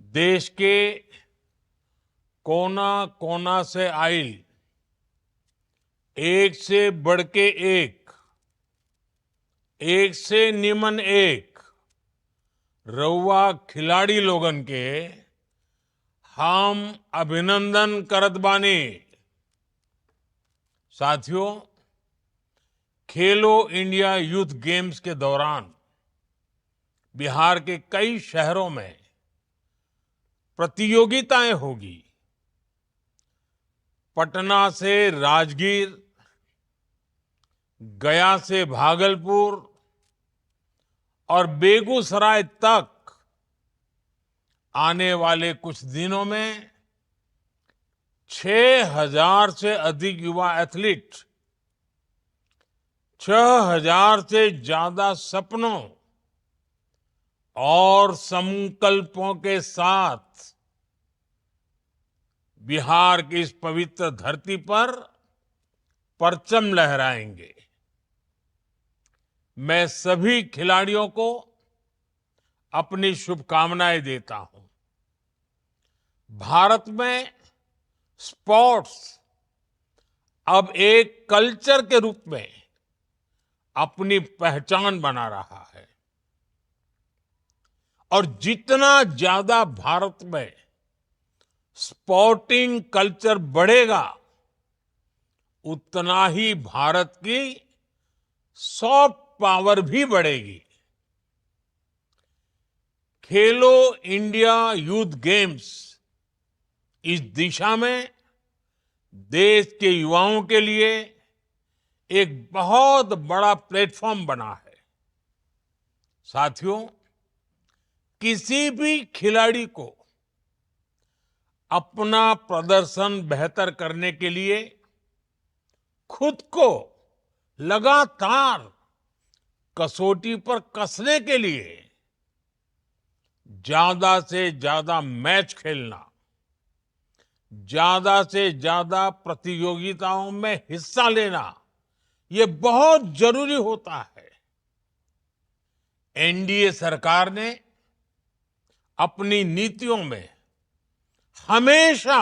देश के कोना कोना से आइल एक से बढ़ के एक से निमन एक रउआ खिलाड़ी लोगन के हम अभिनंदन करत बानी। साथियों, खेलो इंडिया यूथ गेम्स के दौरान बिहार के कई शहरों में प्रतियोगिताएं होगी। पटना से राजगीर, गया से भागलपुर और बेगूसराय तक आने वाले कुछ दिनों में 6,000 से अधिक युवा एथलीट 6,000 से ज्यादा सपनों और संकल्पों के साथ बिहार की इस पवित्र धरती पर परचम लहराएंगे। मैं सभी खिलाड़ियों को अपनी शुभकामनाएं देता हूं। भारत में स्पोर्ट्स अब एक कल्चर के रूप में अपनी पहचान बना रहा है और जितना ज्यादा भारत में स्पोर्टिंग कल्चर बढ़ेगा, उतना ही भारत की सॉफ्ट पावर भी बढ़ेगी। खेलो इंडिया यूथ गेम्स इस दिशा में देश के युवाओं के लिए एक बहुत बड़ा प्लेटफॉर्म बना है। साथियों, किसी भी खिलाड़ी को अपना प्रदर्शन बेहतर करने के लिए खुद को लगातार कसौटी पर कसने के लिए ज्यादा से ज्यादा मैच खेलना, ज्यादा से ज्यादा प्रतियोगिताओं में हिस्सा लेना, ये बहुत जरूरी होता है। एनडीए सरकार ने अपनी नीतियों में हमेशा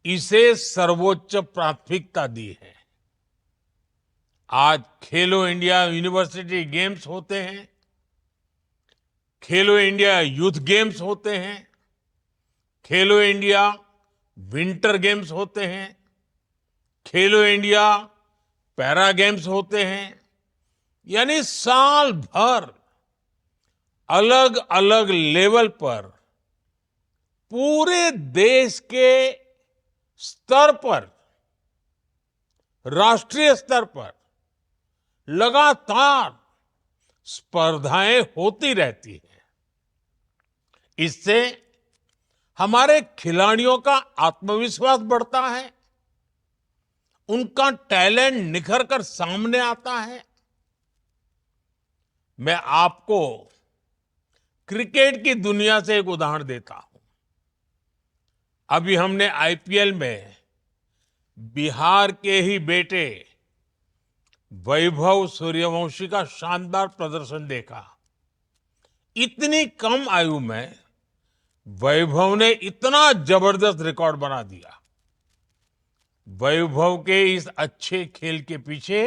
इसे सर्वोच्च प्राथमिकता दी है। आज खेलो इंडिया यूनिवर्सिटी गेम्स होते हैं, खेलो इंडिया यूथ गेम्स होते हैं, खेलो इंडिया विंटर गेम्स होते हैं, खेलो इंडिया पैरा गेम्स होते हैं, यानी साल भर अलग अलग लेवल पर पूरे देश के स्तर पर, राष्ट्रीय स्तर पर लगातार स्पर्धाएं होती रहती हैं। इससे हमारे खिलाड़ियों का आत्मविश्वास बढ़ता है, उनका टैलेंट निखर कर सामने आता है। मैं आपको क्रिकेट की दुनिया से एक उदाहरण देता हूं। अभी हमने आईपीएल में बिहार के ही बेटे वैभव सूर्यवंशी का शानदार प्रदर्शन देखा। इतनी कम आयु में वैभव ने इतना जबरदस्त रिकॉर्ड बना दिया। वैभव के इस अच्छे खेल के पीछे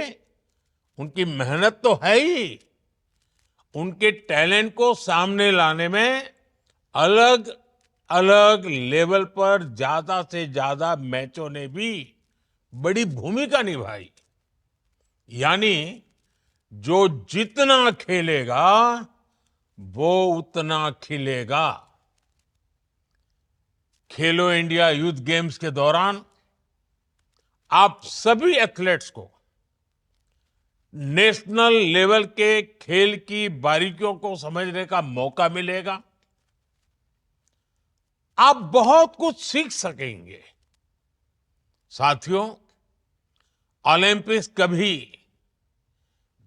उनकी मेहनत तो है ही, उनके टैलेंट को सामने लाने में अलग अलग लेवल पर ज्यादा से ज्यादा मैचों ने भी बड़ी भूमिका निभाई। यानी जो जितना खेलेगा वो उतना खिलेगा। खेलो इंडिया यूथ गेम्स के दौरान आप सभी एथलीट्स को नेशनल लेवल के खेल की बारीकियों को समझने का मौका मिलेगा। आप बहुत कुछ सीख सकेंगे। साथियों, ओलंपिक्स कभी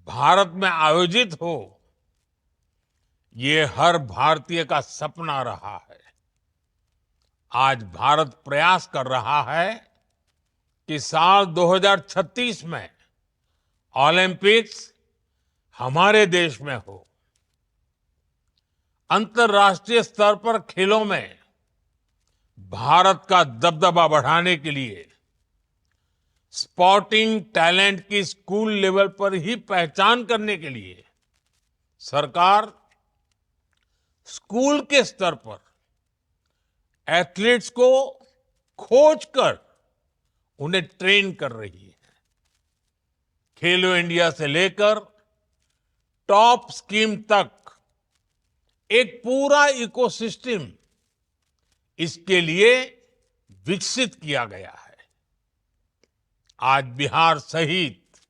भारत में आयोजित हो, ये हर भारतीय का सपना रहा है। आज भारत प्रयास कर रहा है कि साल 2036 में ओलंपिक्स हमारे देश में हो। अंतर्राष्ट्रीय स्तर पर खेलों में भारत का दबदबा बढ़ाने के लिए स्पोर्टिंग टैलेंट की स्कूल लेवल पर ही पहचान करने के लिए सरकार स्कूल के स्तर पर एथलीट्स को खोजकर उन्हें ट्रेन कर रही है। खेलो इंडिया से लेकर टॉप स्कीम तक एक पूरा इकोसिस्टम इसके लिए विकसित किया गया है। आज बिहार सहित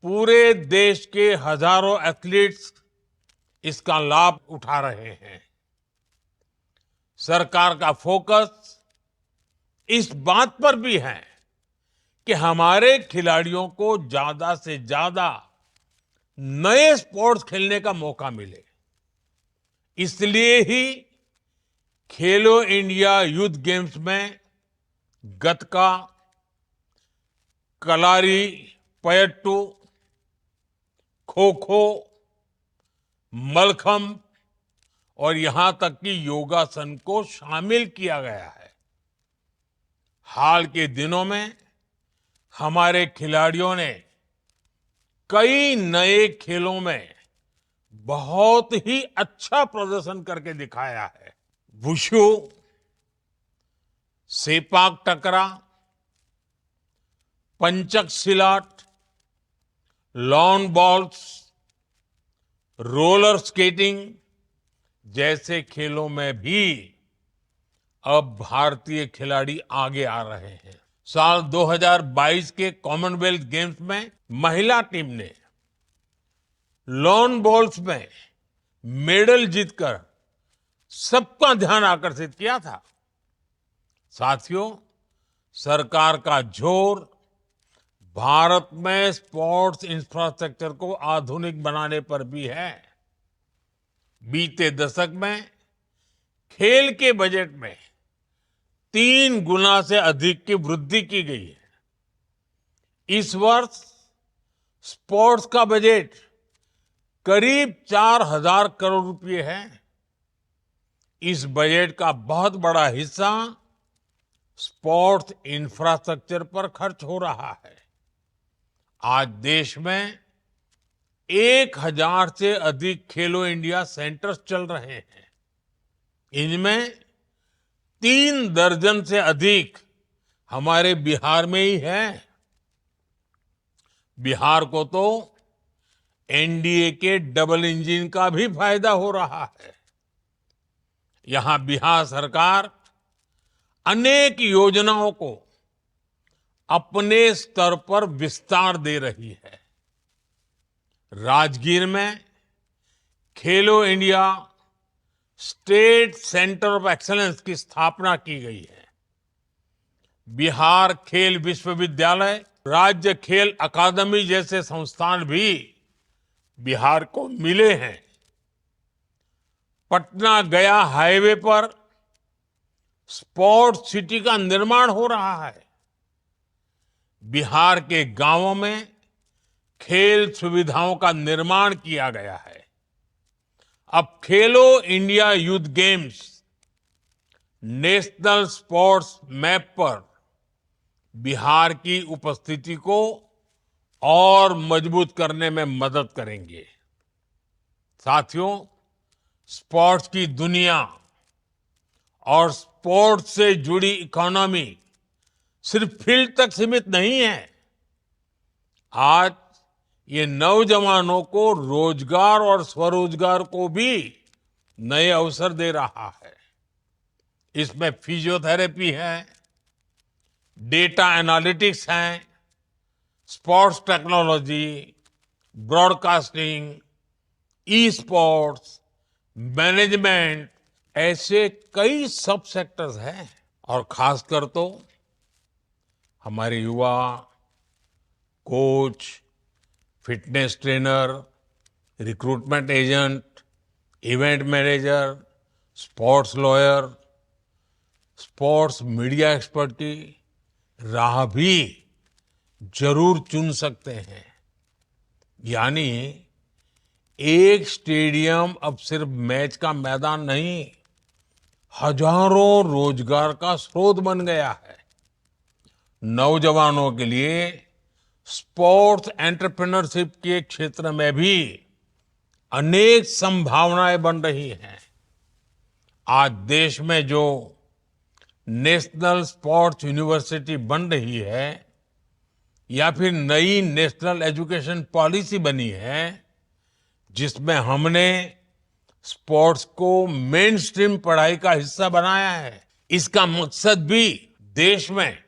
पूरे देश के हजारों एथलीट्स इसका लाभ उठा रहे हैं। सरकार का फोकस इस बात पर भी है कि हमारे खिलाड़ियों को ज्यादा से ज्यादा नए स्पोर्ट्स खेलने का मौका मिले। इसलिए ही खेलो इंडिया यूथ गेम्स में गतका, कलारी पयट्टू, खो खो, मलखंब और यहां तक कि योगासन को शामिल किया गया है। हाल के दिनों में हमारे खिलाड़ियों ने कई नए खेलों में बहुत ही अच्छा प्रदर्शन करके दिखाया है। वुशु, सेपाक टकरा, पंचक सिलाट, लॉन बॉल्स, रोलर स्केटिंग जैसे खेलों में भी अब भारतीय खिलाड़ी आगे आ रहे हैं। साल 2022 के कॉमनवेल्थ गेम्स में महिला टीम ने लॉन बॉल्स में मेडल जीतकर सबका ध्यान आकर्षित किया था। साथियों, सरकार का जोर भारत में स्पोर्ट्स इंफ्रास्ट्रक्चर को आधुनिक बनाने पर भी है। बीते दशक में खेल के बजट में 3 गुना से अधिक की वृद्धि की गई है। इस वर्ष स्पोर्ट्स का बजट करीब 4,000 करोड़ रुपए है। इस बजट का बहुत बड़ा हिस्सा स्पोर्ट्स इंफ्रास्ट्रक्चर पर खर्च हो रहा है। आज देश में 1,000 से अधिक खेलो इंडिया सेंटर्स चल रहे हैं। इनमें 3 दर्जन से अधिक हमारे बिहार में ही है। बिहार को तो एनडीए के डबल इंजन का भी फायदा हो रहा है। यहां बिहार सरकार अनेक योजनाओं को अपने स्तर पर विस्तार दे रही है। राजगीर में खेलो India state centre of excellence की स्थापना की गई है। बिहार खेल विश्वविद्यालय, राज्य खेल अकादमी जैसे संस्थान भी बिहार को मिले हैं। पटना गया हाईवे पर स्पोर्ट्स सिटी का निर्माण हो रहा है। बिहार के गांवों में खेल सुविधाओं का निर्माण किया गया है। अब खेलो India youth games national sports map पर बिहार की उपस्थिति को और मजबूत करने में मदद करेंगे। साथियों, स्पोर्ट्स की दुनिया और स्पोर्ट्स से जुड़ी इकोनॉमी सिर्फ फील्ड तक सीमित नहीं है। आज ये नौजवानों को रोजगार और स्वरोजगार को भी नए अवसर दे रहा है। इसमें फिजियोथेरेपी है, डेटा एनालिटिक्स है, sports technology, broadcasting, e sports, management, ऐसे कई सब सेक्टर्स हैं। और खासकर तो हमारे युवा coach, fitness trainer, recruitment agent, event manager, sports lawyer, sports media expert की राह भी जरूर चुन सकते हैं। यानी एक स्टेडियम अब सिर्फ मैच का मैदान नहीं, हजारों रोजगार का स्रोत बन गया है। नौजवानों के लिए स्पोर्ट्स एंटरप्रेन्योरशिप के क्षेत्र में भी अनेक संभावनाएं बन रही हैं। आज देश में जो नेशनल स्पोर्ट्स यूनिवर्सिटी बन रही है या फिर नई नेशनल एजुकेशन पॉलिसी बनी है, जिसमें हमने स्पोर्ट्स को मेन स्ट्रीम पढ़ाई का हिस्सा बनाया है, इसका मकसद भी देश में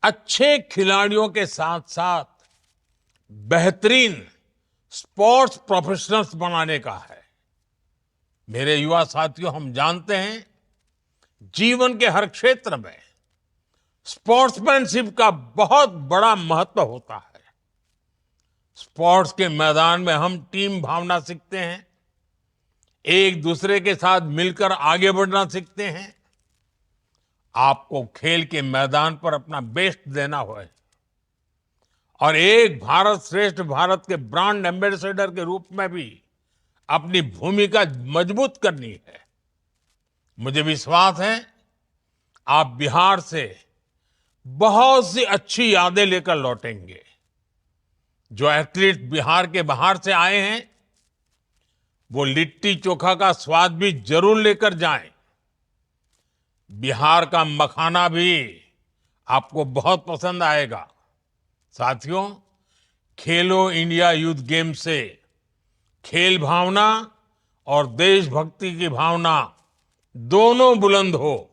अच्छे खिलाड़ियों के साथ साथ बेहतरीन स्पोर्ट्स प्रोफेशनल्स बनाने का है। मेरे युवा साथियों, हम जानते हैं जीवन के हर क्षेत्र में स्पोर्ट्समैनशिप का बहुत बड़ा महत्व होता है। स्पोर्ट्स के मैदान में हम टीम भावना सीखते हैं, एक दूसरे के साथ मिलकर आगे बढ़ना सीखते हैं। आपको खेल के मैदान पर अपना बेस्ट देना है और एक भारत श्रेष्ठ भारत के ब्रांड एम्बेसडर के रूप में भी अपनी भूमिका मजबूत करनी है। मुझे विश्वास है आप बिहार से बहुत सी अच्छी यादें लेकर लौटेंगे। जो एथलीट बिहार के बाहर से आए हैं, वो लिट्टी चोखा का स्वाद भी जरूर लेकर जाएं। बिहार का मखाना भी आपको बहुत पसंद आएगा। साथियों, खेलो इंडिया यूथ गेम से खेल भावना और देशभक्ति की भावना दोनों बुलंद हो,